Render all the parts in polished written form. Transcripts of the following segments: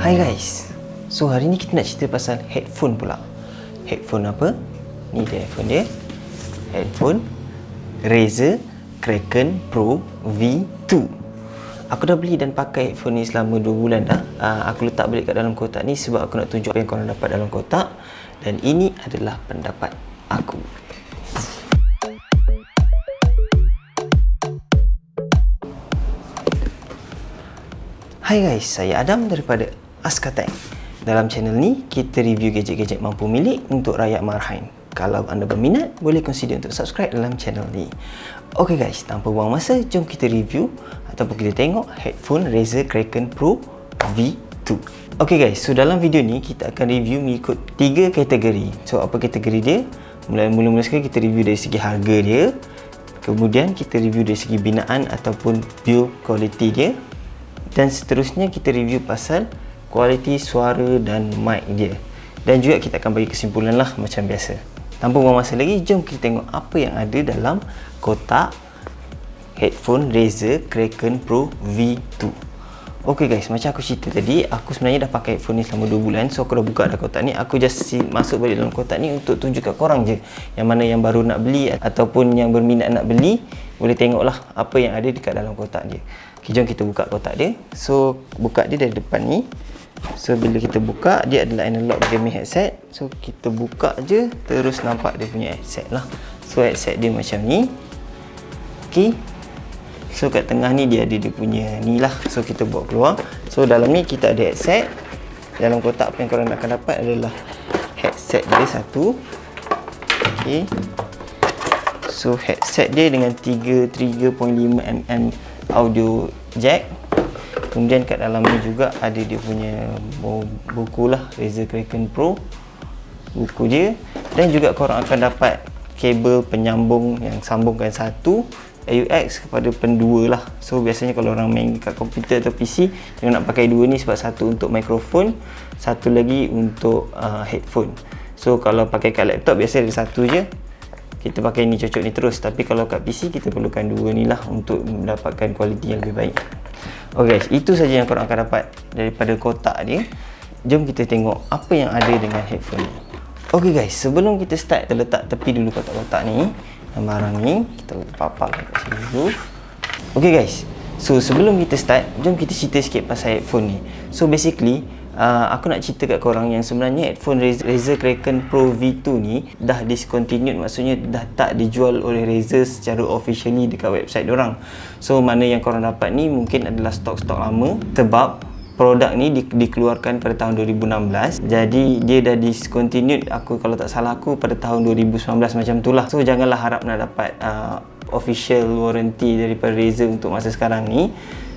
Hai guys, so hari ni kita nak cerita pasal headphone pula. Headphone apa? Ni dia headphone dia. Headphone Razer Kraken Pro V2. Aku dah beli dan pakai headphone ni selama 2 bulan dah. Aku letak balik kat dalam kotak ni sebab aku nak tunjuk apa yang korang dapat dalam kotak. Dan ini adalah pendapat aku. Hai guys, saya Adam daripada Askatek. Dalam channel ni, kita review gadget-gadget mampu milik untuk rakyat marhain. Kalau anda berminat, boleh consider untuk subscribe dalam channel ni. Ok guys, tanpa buang masa, jom kita review ataupun kita tengok headphone Razer Kraken Pro V2. Ok guys, so dalam video ni, kita akan review mengikut 3 kategori. So, apa kategori dia? Mula-mula sekali kita review dari segi harga dia. Kemudian, kita review dari segi binaan ataupun build quality dia. Dan seterusnya kita review pasal kualiti suara dan mic dia. Dan juga kita akan bagi kesimpulan lah macam biasa. Tanpa buang masa lagi, jom kita tengok apa yang ada dalam kotak headphone Razer Kraken Pro V2. Ok guys, macam aku cerita tadi, aku sebenarnya dah pakai headphone ni selama 2 bulan. So aku dah buka dah kotak ni. Aku just masuk balik dalam kotak ni untuk tunjuk kat korang je yang mana yang baru nak beli ataupun yang berminat nak beli, boleh tengok lah apa yang ada dekat dalam kotak dia. Ok, jom kita buka kotak dia. So, buka dia dari depan ni. So, bila kita buka, dia adalah analog gaming headset. So, kita buka je, terus nampak dia punya headset lah. So, headset dia macam ni. Ok. So, kat tengah ni dia ada dia punya ni lah. So, kita bawa keluar. So, dalam ni kita ada headset. Dalam kotak apa yang korang akan dapat adalah headset dia satu. Ok. So, headset dia dengan 3.5mm audio jack. Kemudian kat dalam ni juga ada dia punya buku lah, Razer Kraken Pro, buku dia. Dan juga korang akan dapat kabel penyambung yang sambungkan satu AUX kepada pendua lah. So biasanya kalau orang main kat komputer atau PC, jangan nak pakai dua ni sebab satu untuk mikrofon, satu lagi untuk headphone. So kalau pakai kat laptop biasa ada satu je, kita pakai ni, cocok ni terus. Tapi kalau kat PC kita perlukan dua ni lah untuk mendapatkan kualiti yang lebih baik. Ok guys, itu saja yang korang akan dapat daripada kotak dia. Jom kita tengok apa yang ada dengan headphone ni. Ok guys, sebelum kita start, kita letak tepi dulu kotak-kotak ni dan barang ni. Kita paparkan kat sini dulu. Ok guys, so sebelum kita start, jom kita cerita sikit pasal headphone ni. So basically, aku nak cerita kat korang yang sebenarnya headphone Razer Kraken Pro V2 ni dah discontinued, maksudnya dah tak dijual oleh Razer secara officially dekat website diorang. So mana yang korang dapat ni mungkin adalah stok-stok lama, sebab produk ni dikeluarkan pada tahun 2016. Jadi dia dah discontinued, aku kalau tak salah aku pada tahun 2019 macam tu lah. So janganlah harap nak dapat official warranty daripada Razer untuk masa sekarang ni,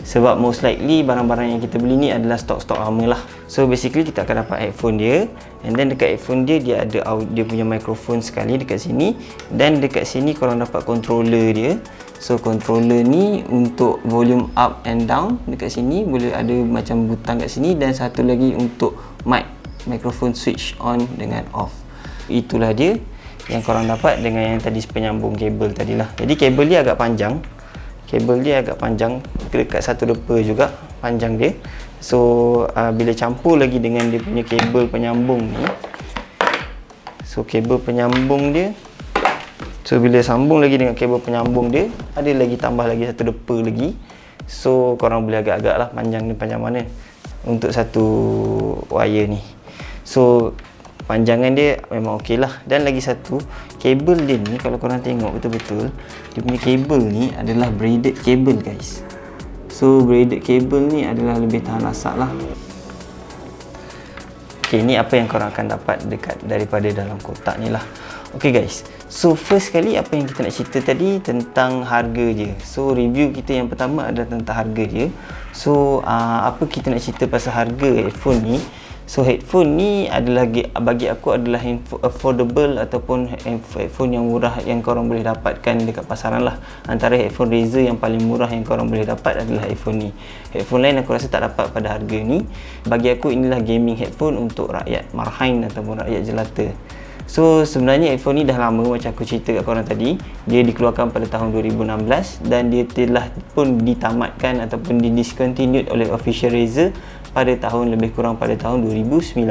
sebab most likely barang-barang yang kita beli ni adalah stok-stok lama lah. So basically kita akan dapat headphone dia, and then dekat headphone dia, dia ada dia punya mikrofon sekali dekat sini, dan dekat sini korang dapat controller dia. So controller ni untuk volume up and down, dekat sini boleh ada macam butang kat sini, dan satu lagi untuk mic, microphone switch on dengan off. Itulah dia yang korang dapat dengan yang tadi penyambung kabel tadilah. Jadi kabel dia agak panjang. Kabel dia agak panjang, dekat satu depa juga panjang dia. So bila campur lagi dengan dia punya kabel penyambung ni, so kabel penyambung dia, so bila sambung lagi dengan kabel penyambung dia, ada lagi tambah lagi satu depa lagi. So korang boleh agak-agak lah panjang ni, panjang mana untuk satu wire ni. So panjangan dia memang ok lah. Dan lagi satu, kabel dia ni kalau korang tengok betul-betul, dia punya kabel ni adalah braided kabel guys. So braided kabel ni adalah lebih tahan lasak lah. Ok, ni apa yang korang akan dapat daripada dalam kotak ni lah. Ok guys, so first sekali apa yang kita nak cerita tadi tentang harga dia. So review kita yang pertama adalah tentang harga dia. So apa kita nak cerita pasal harga headphone ni. So headphone ni adalah, bagi aku adalah affordable ataupun headphone yang murah yang korang boleh dapatkan dekat pasaran lah. Antara headphone Razer yang paling murah yang korang boleh dapat adalah headphone ni. Headphone lain aku rasa tak dapat pada harga ni. Bagi aku inilah gaming headphone untuk rakyat marhain ataupun rakyat jelata. So sebenarnya headphone ni dah lama, macam aku cerita kat korang tadi. Dia dikeluarkan pada tahun 2016 dan dia telah pun ditamatkan ataupun discontinued oleh official Razer pada tahun lebih kurang pada tahun 2019.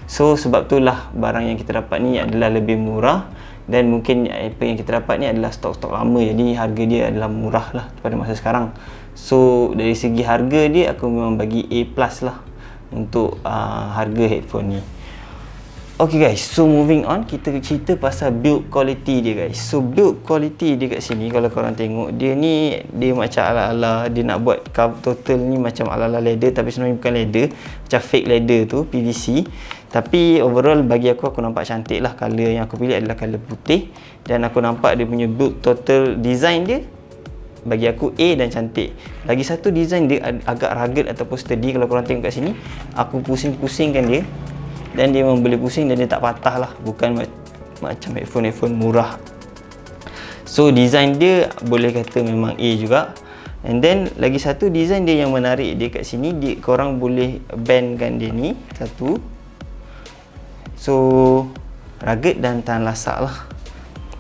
So sebab itulah barang yang kita dapat ni adalah lebih murah, dan mungkin apa yang kita dapat ni adalah stok-stok lama, jadi harga dia adalah murah lah pada masa sekarang. So dari segi harga dia, aku memang bagi A+ lah untuk harga headphone ni. Okay guys, so moving on, kita cerita pasal build quality dia guys. So build quality dia kat sini, kalau korang tengok, dia macam ala-ala, dia nak buat cover total ni macam ala-ala leather, tapi sebenarnya bukan leather, macam fake leather tu, PVC. Tapi overall bagi aku nampak cantik lah. Colour yang aku pilih adalah colour putih, dan aku nampak dia punya build total design dia bagi aku A dan cantik. Lagi satu, design dia agak rugged ataupun sturdy. Kalau korang tengok kat sini, aku pusing-pusingkan dia, dan dia memang boleh pusing dan dia tak patah lah. Bukan macam headphone murah. So design dia boleh kata memang A juga. And then lagi satu, design dia yang menarik dia kat sini, korang boleh bandkan dia ni satu. So rugged dan tahan lasak lah.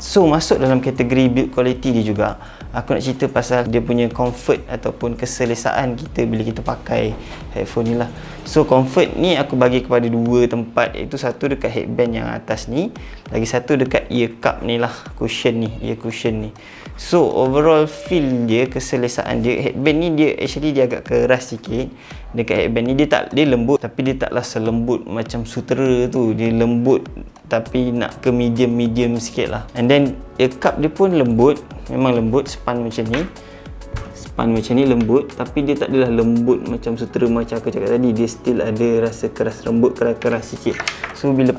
So masuk dalam kategori build quality dia juga. Aku nak cerita pasal dia punya comfort ataupun keselesaan kita bila kita pakai headphone ni lah. So comfort ni aku bagi kepada dua tempat, iaitu satu dekat headband yang atas ni, lagi satu dekat ear cup ni lah, cushion ni, ear cushion ni. So overall feel dia, keselesaan dia, headband ni dia agak keras sikit. Dekat headband ni dia lembut, tapi dia taklah selembut macam sutera tu. Dia lembut tapi nak ke medium sikit lah. And then ear cup dia pun lembut, memang lembut, span macam ni lembut, tapi dia tak adalah lembut macam sutera macam aku cakap tadi. Dia still ada rasa keras lembut, keras sikit. So bila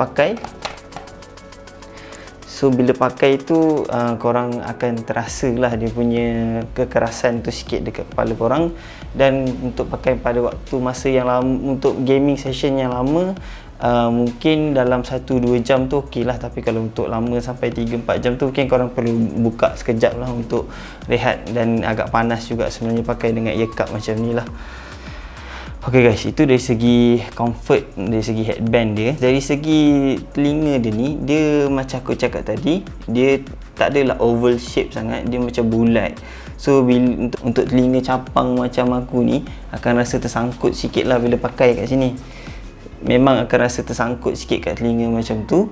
pakai tu korang akan terasa lah dia punya kekerasan tu sikit dekat kepala korang. Dan untuk pakai pada waktu masa yang lama, untuk gaming session yang lama, mungkin dalam 1-2 jam tu okey lah. Tapi kalau untuk lama sampai 3-4 jam tu, mungkin korang perlu buka sekejap lah untuk rehat. Dan agak panas juga sebenarnya pakai dengan ear cup macam ni lah. Ok guys, itu dari segi comfort, dari segi headband dia. Dari segi telinga dia ni, dia macam aku cakap tadi, dia tak adalah oval shape sangat, dia macam bulat. So untuk telinga capang macam aku ni, akan rasa tersangkut sikit lah bila pakai kat sini. Memang akan rasa tersangkut sikit kat telinga macam tu.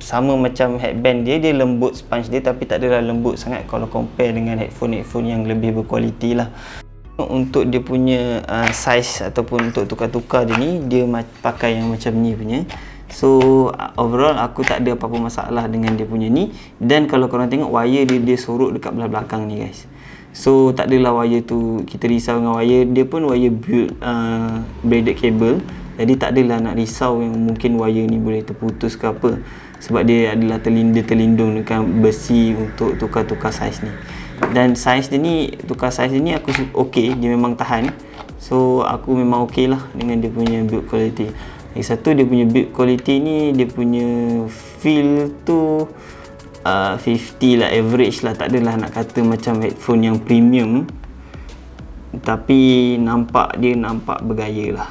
Sama macam headband dia lembut sponge dia, tapi tak adalah lembut sangat kalau compare dengan headphone yang lebih berkualiti lah. Untuk dia punya size ataupun untuk tukar-tukar dia ni, dia pakai yang macam ni punya. So overall aku tak ada apa-apa masalah dengan dia punya ni. Dan kalau korang tengok, wire dia sorok dekat belah belakang ni guys. So tak adalah wire tu kita risau dengan wire. Dia pun wire build braided cable, jadi tak adalah nak risau yang mungkin wire ni boleh terputus ke apa, sebab dia adalah terlindung dengan besi untuk tukar-tukar saiz ni. Dan saiz dia ni, tukar saiz dia ni aku okey, dia memang tahan. So aku memang okey lah dengan dia punya build quality. Lagi satu, dia punya build quality ni, dia punya feel tu 50 lah, average lah. Tak adalah nak kata macam headphone yang premium, tapi nampak bergaya lah.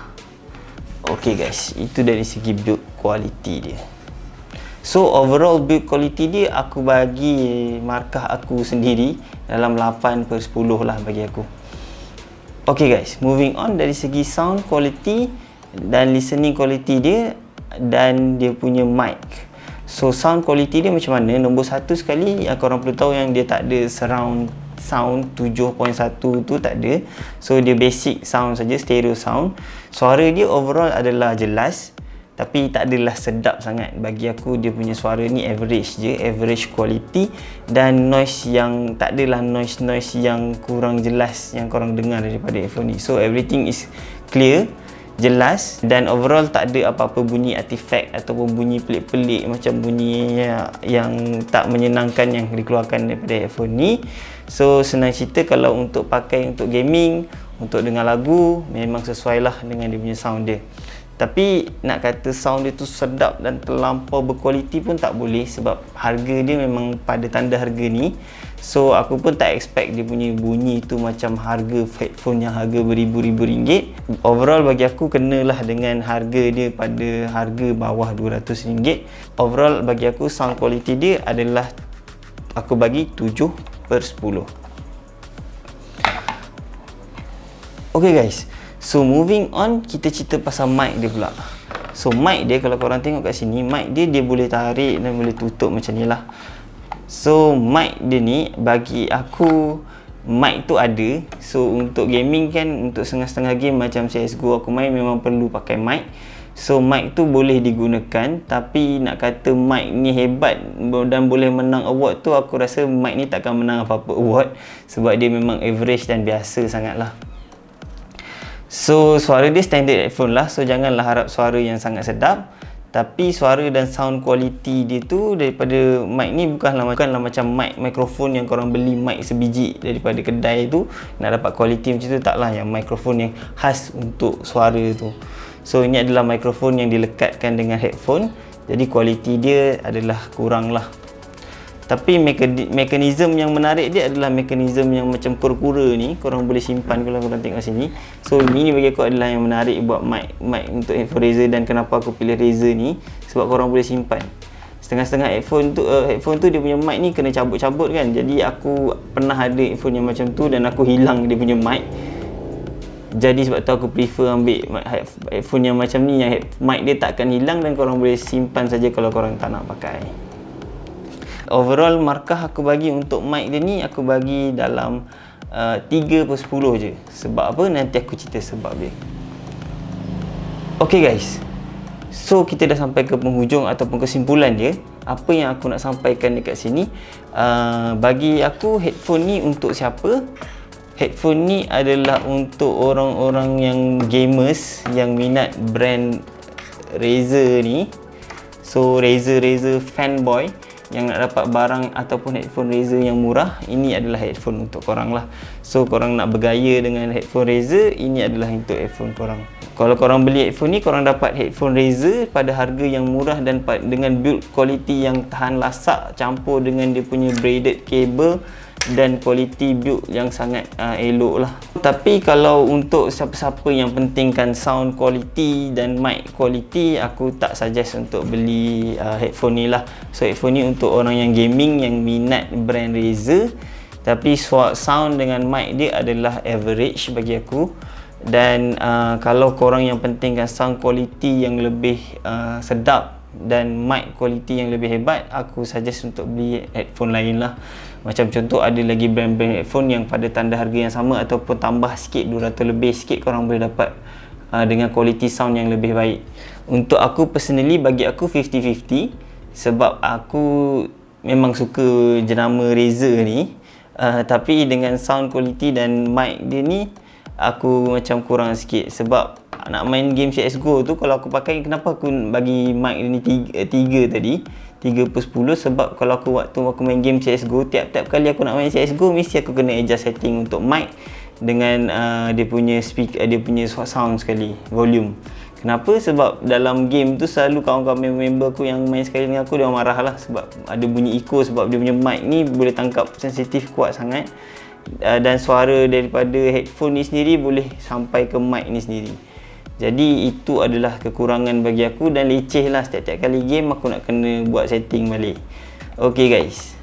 Ok guys, itu dari segi build quality dia. So overall build quality dia, aku bagi markah aku sendiri dalam 8/10 lah bagi aku. Ok guys, moving on, dari segi sound quality dan listening quality dia dan dia punya mic. So sound quality dia macam mana? Nombor satu sekali yang korang perlu tahu, yang dia tak ada surround sound 7.1 tu, tak ada. So dia basic sound saja, stereo sound. Suara dia overall adalah jelas, tapi tak adalah sedap sangat. Bagi aku dia punya suara ni average je, average quality. Dan noise yang tak adalah noise yang kurang jelas yang korang dengar daripada earphone ni. So everything is clear, jelas, dan overall tak ada apa-apa bunyi artifact ataupun bunyi pelik-pelik macam bunyi yang tak menyenangkan yang dikeluarkan daripada earphone ni. So senang cerita, kalau untuk pakai untuk gaming, untuk dengar lagu, memang sesuai lah dengan dia punya sound dia. Tapi nak kata sound dia tu sedap dan terlampau berkualiti pun tak boleh, sebab harga dia memang pada tanda harga ni. So aku pun tak expect dia punya bunyi tu macam harga headphone yang harga beribu-ribu ringgit. Overall bagi aku kenalah dengan harga dia pada harga bawah RM200. Overall bagi aku sound quality dia adalah, aku bagi 7/10. Ok guys, So moving on, kita cerita pasal mic dia pula. So mic dia, kalau korang tengok kat sini, mic dia boleh tarik dan boleh tutup macam ni lah. So mic dia ni, bagi aku mic tu ada. So untuk gaming kan, untuk setengah-setengah game macam CSGO aku main, memang perlu pakai mic. So mic tu boleh digunakan, tapi nak kata mic ni hebat dan boleh menang award tu, aku rasa mic ni takkan menang apa-apa award, sebab dia memang average dan biasa sangat lah. So suara dia standard headphone lah, so janganlah harap suara yang sangat sedap. Tapi suara dan sound quality dia tu daripada mic ni bukanlah macam mikrofon yang korang beli mic sebiji daripada kedai tu nak dapat quality macam tu. Taklah, yang mikrofon yang khas untuk suara tu. So ini adalah mikrofon yang dilekatkan dengan headphone, jadi quality dia adalah kurang lah. Tapi mekanisme yang menarik dia adalah mekanisme yang macam kura-kura ni, korang boleh simpan kalau korang tengok sini. So ini bagi aku adalah yang menarik buat mic untuk headphone Razer, dan kenapa aku pilih Razer ni, sebab korang boleh simpan. Setengah-setengah headphone tu dia punya mic ni kena cabut-cabut kan. Jadi aku pernah ada headphone yang macam tu dan aku hilang dia punya mic. Jadi sebab tu aku prefer ambil headphone yang macam ni, yang mic dia takkan hilang dan korang boleh simpan saja kalau korang tak nak pakai. Overall markah aku bagi untuk mic dia ni, aku bagi dalam 3/10 je. Sebab apa? Nanti aku cerita sebab dia. Okay guys, so kita dah sampai ke penghujung ataupun kesimpulan dia. Apa yang aku nak sampaikan dekat sini, bagi aku headphone ni untuk siapa? Headphone ni adalah untuk orang-orang yang gamers, yang minat brand Razer ni. So Razer fanboy yang nak dapat barang ataupun headphone Razer yang murah, ini adalah headphone untuk korang lah. So korang nak bergaya dengan headphone Razer, ini adalah untuk headphone korang. Kalau korang beli headphone ni, korang dapat headphone Razer pada harga yang murah dan dengan build quality yang tahan lasak, campur dengan dia punya braided cable dan quality build yang sangat elok lah. Tapi kalau untuk siapa-siapa yang pentingkan sound quality dan mic quality, aku tak suggest untuk beli headphone ni lah. So headphone ni untuk orang yang gaming, yang minat brand Razer, tapi sound dengan mic dia adalah average bagi aku. Dan kalau korang yang pentingkan sound quality yang lebih sedap dan mic quality yang lebih hebat, aku suggest untuk beli headphone lain lah. Macam contoh, ada lagi brand-brand headphone yang pada tanda harga yang sama ataupun tambah sikit, 200 lebih sikit, korang boleh dapat dengan quality sound yang lebih baik. Untuk aku personally, bagi aku 50-50, sebab aku memang suka jenama Razer ni, tapi dengan sound quality dan mic dia ni aku macam kurang sikit. Sebab nak main game CSGO tu, kalau aku pakai, kenapa aku bagi mic ni 3 tadi, 3/10, sebab kalau waktu aku main game CSGO, tiap-tiap kali aku nak main CSGO, mesti aku kena adjust setting untuk mic dengan dia punya speaker, dia punya sound sekali, volume. Kenapa? Sebab dalam game tu selalu kawan-kawan member aku yang main sekali dengan aku, dia marah lah sebab ada bunyi echo, sebab dia punya mic ni boleh tangkap sensitif kuat sangat, dan suara daripada headphone ni sendiri boleh sampai ke mic ni sendiri. Jadi itu adalah kekurangan bagi aku, dan leceh lah setiap-tiap kali game aku nak kena buat setting balik. Okay guys,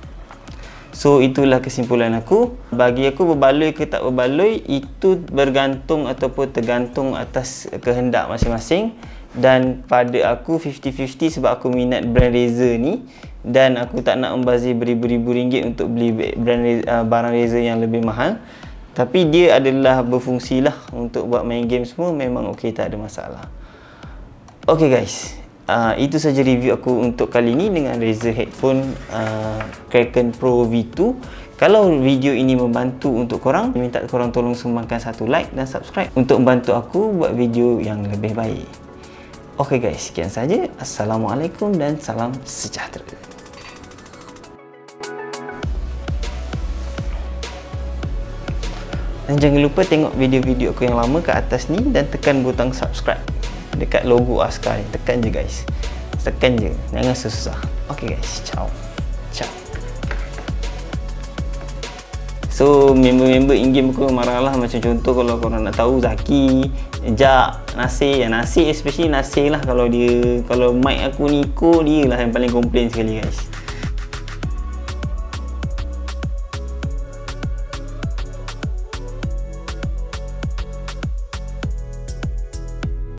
so itulah kesimpulan aku. Bagi aku, berbaloi ke tak berbaloi, itu bergantung ataupun tergantung atas kehendak masing-masing. Dan pada aku 50-50, sebab aku minat brand Razer ni, dan aku tak nak membazir beribu-ribu ringgit untuk beli barang Razer yang lebih mahal. Tapi dia adalah berfungsi lah untuk buat main game semua, memang ok, tak ada masalah. Ok guys, itu saja review aku untuk kali ni dengan Razer headphone Kraken Pro V2. Kalau video ini membantu untuk korang, minta korang tolong sumbangkan satu like dan subscribe untuk membantu aku buat video yang lebih baik. Ok guys, sekian saja. Assalamualaikum dan salam sejahtera. Dan jangan lupa tengok video-video aku yang lama kat atas ni, dan tekan butang subscribe dekat logo Askar ni. Tekan je guys, tekan je, jangan susah. Ok guys, ciao. So member-member in-game aku marah lah. Macam contoh, kalau korang nak tahu, Zaki, Jak, Nasir, especially Nasir lah. Kalau mic aku ni echo, dia lah yang paling komplain sekali guys.